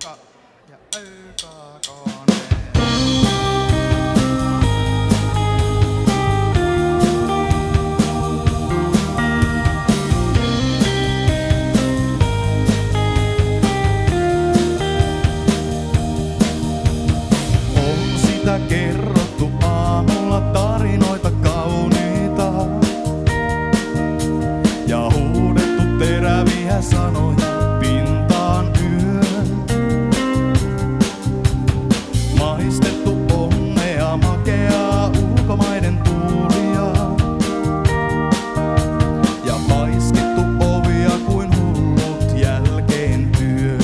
Ykka ja Ykkakonen. On sitä kerrottu aamulla tarinoita kauniita ja huudettu teräviä sanoja pintaan yön. Maistettu onnea makeaa ulkomaiden tuulia ja paiskittu ovia kuin hullut jälkeen työn.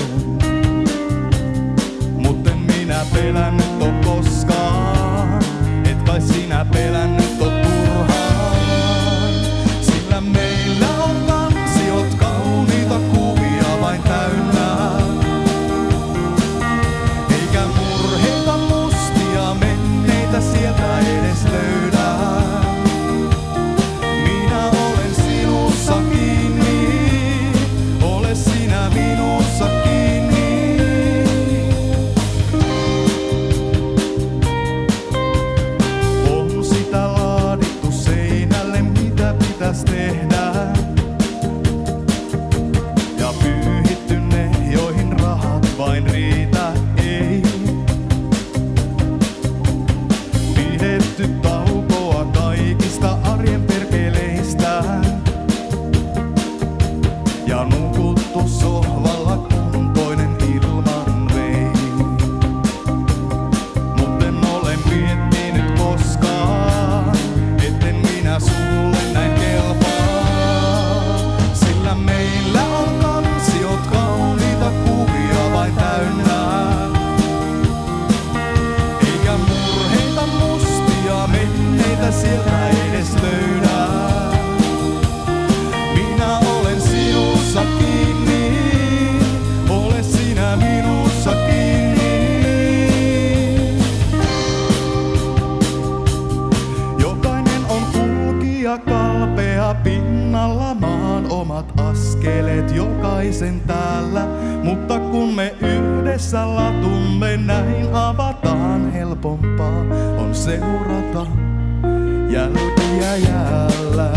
Mut en minä pelännyt oo koskaan, et kai sinä pelännyt oo turhaan. Sillä meillä on kansiot kauniita kuvia vain täynnä, eikä murheita mustia menneitä sieltä edes löydä. Minä olen sinussa kiinni, ole sinä minussa kiinni. On sitä laadittu seinälle, mitä pitäis tehdä, ja pyyhitty ne, joihin rahat vain riitä, ei. Pidetty taukoa kaikista arjen perkeleistä ja nukuttu sohvalla kuntoinen ilman vei. Mut en ole miettinyt koskaan, etten minä sulle näin kelpaa. Sillä meillä on kansiot kauniita kuvia vain täynnä, eikä murheita mustia menneitä sieltä edes löydä. Minä olen sinussa kiinni, ole sinä minussa kiinni. Jokainen on kulkija kalpea pinnalla, maan omat askeleet jokaisen täällä. Mutta kun me yhdessä latumme, näin avataan helpompaa on seurata jälkiä jäällä.